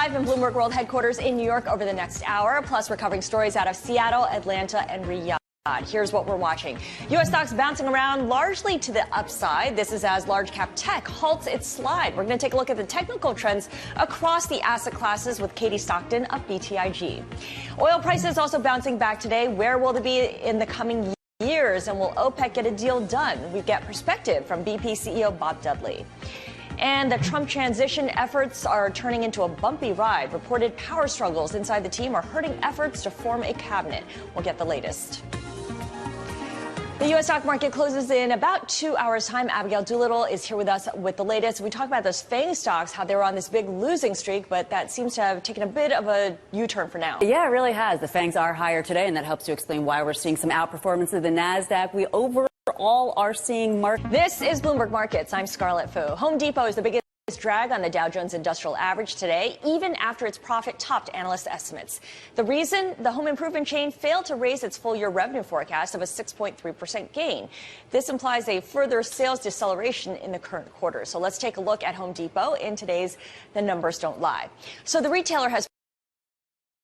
live in Bloomberg World Headquarters in New York over the next hour, plus we're covering stories out of Seattle, Atlanta, and Riyadh. Here's what we're watching. U.S. stocks bouncing around largely to the upside. This is as large cap tech halts its slide. We're going to take a look at the technical trends across the asset classes with Katie Stockton of BTIG. Oil prices also bouncing back today. Where will they be in the coming years? And will OPEC get a deal done? We get perspective from BP CEO Bob Dudley. And the Trump transition efforts are turning into a bumpy ride. Reported power struggles inside the team are hurting efforts to form a cabinet. We'll get the latest. The U.S. stock market closes in about 2 hours' time. Abigail Doolittle is here with us with the latest. We talk about those FANG stocks, how they were on this big losing streak, but that seems to have taken a bit of a U-turn for now. Yeah, it really has. The FANGs are higher today, and that helps to explain why we're seeing some outperformance of the NASDAQ. We overall are seeing market. This is Bloomberg Markets. I'm Scarlet Fu. Home Depot is the biggest drag on the Dow Jones Industrial Average today, even after its profit topped analyst estimates. The reason? The home improvement chain failed to raise its full-year revenue forecast of a 6.3% gain. This implies a further sales deceleration in the current quarter. So let's take a look at Home Depot in today's The Numbers Don't Lie. So the retailer has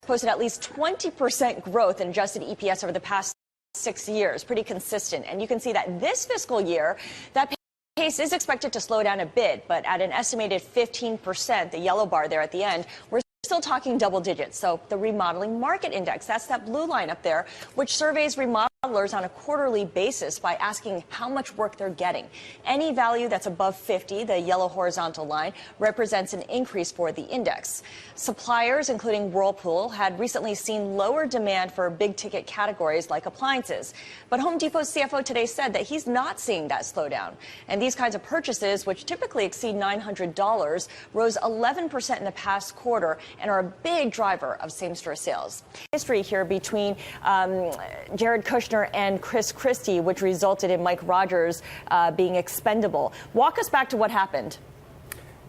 posted at least 20% growth in adjusted EPS over the past 6 years, pretty consistent. And you can see that this fiscal year, that pace is expected to slow down a bit, but at an estimated 15%, the yellow bar there at the end, we're still talking double digits. So the remodeling market index, that's that blue line up there, which surveys remodelers on a quarterly basis by asking how much work they're getting. Any value that's above 50, the yellow horizontal line, represents an increase for the index. Suppliers, including Whirlpool, had recently seen lower demand for big ticket categories like appliances. But Home Depot's CFO today said that he's not seeing that slowdown. And these kinds of purchases, which typically exceed $900, rose 11% in the past quarter and are a big driver of same-store sales. History here between Jared Kushner and Chris Christie, which resulted in Mike Rogers being expendable. Walk us back to what happened.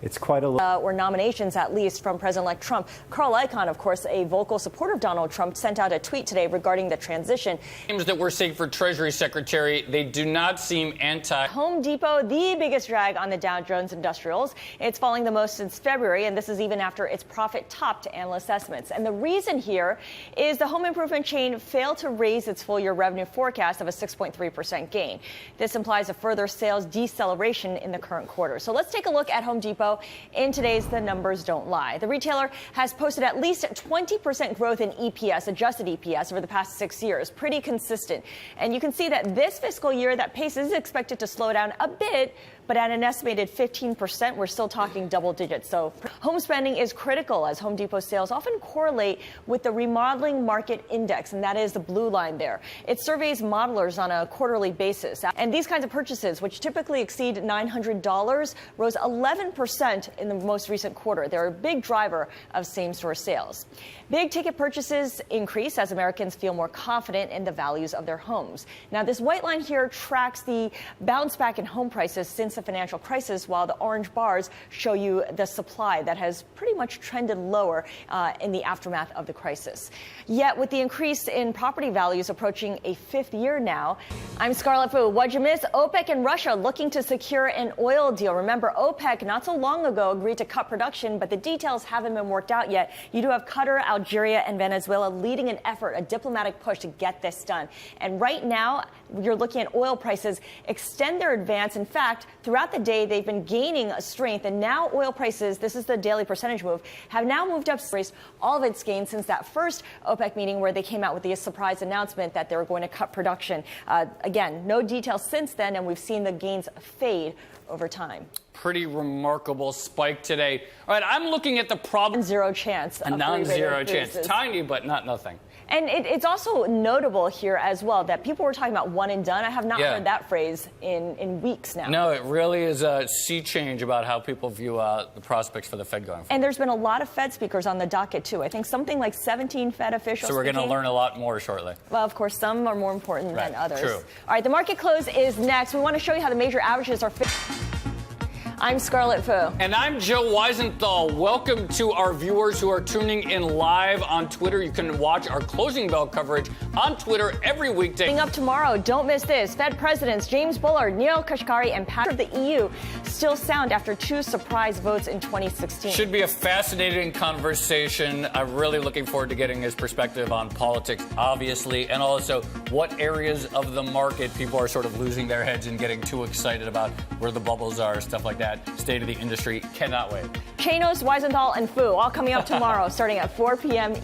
It's quite a or nominations, at least, from President-elect Trump. Carl Icahn, of course, a vocal supporter of Donald Trump, sent out a tweet today regarding the transition. Names that we're seeing for Treasury Secretary, they do not seem anti. Home Depot, the biggest drag on the Dow Jones Industrials. It's falling the most since February, and this is even after its profit topped analyst estimates. And the reason here is the home improvement chain failed to raise its full-year revenue forecast of a 6.3% gain. This implies a further sales deceleration in the current quarter. So let's take a look at Home Depot. In today's The Numbers Don't Lie. The retailer has posted at least 20% growth in EPS, adjusted EPS, over the past 6 years. Pretty consistent. And you can see that this fiscal year, that pace is expected to slow down a bit, but at an estimated 15%, we're still talking double digits. So home spending is critical, as Home Depot sales often correlate with the remodeling market index, and that is the blue line there. It surveys modelers on a quarterly basis. And these kinds of purchases, which typically exceed $900, rose 11% in the most recent quarter. They're a big driver of same-store sales. Big ticket purchases increase as Americans feel more confident in the values of their homes. Now, this white line here tracks the bounce back in home prices since the financial crisis, while the orange bars show you the supply that has pretty much trended lower in the aftermath of the crisis. Yet, with the increase in property values approaching a 5th year now, I'm Scarlet Fu. What'd you miss? OPEC and Russia looking to secure an oil deal. Remember, OPEC not so long ago agreed to cut production, but the details haven't been worked out yet. You do have Qatar, Algeria, and Venezuela leading an effort, a diplomatic push to get this done. And right now, you're looking at oil prices extend their advance. In fact, throughout the day, they've been gaining a strength, and now oil prices, this is the daily percentage move, have now moved up all of its gains since that first OPEC meeting where they came out with the surprise announcement that they were going to cut production. Again, no details since then, and we've seen the gains fade over time. Pretty remarkable spike today. All right, I'm looking at the problem. Zero chance. A non-zero chance. Tiny, but not nothing. And it's also notable here as well that people were talking about one and done. I have not heard that phrase in weeks now. No, it really is a sea change about how people view the prospects for the Fed going forward. And there's been a lot of Fed speakers on the docket, too. I think something like 17 Fed officials. So we're going to learn a lot more shortly. Well, of course, some are more important than others. True. All right, the market close is next. We want to show you how the major averages are I'm Scarlet Fu. And I'm Joe Weisenthal. Welcome to our viewers who are tuning in live on Twitter. You can watch our closing bell coverage on Twitter every weekday. Coming up tomorrow, don't miss this. Fed Presidents James Bullard, Neel Kashkari, and Patrick of the EU still sound after 2 surprise votes in 2016. Should be a fascinating conversation. I'm really looking forward to getting his perspective on politics, obviously, and also what areas of the market people are sort of losing their heads and getting too excited about, where the bubbles are, stuff like that. State of the industry. Cannot wait. Chanos, Weisenthal, and Fu all coming up tomorrow starting at 4 p.m.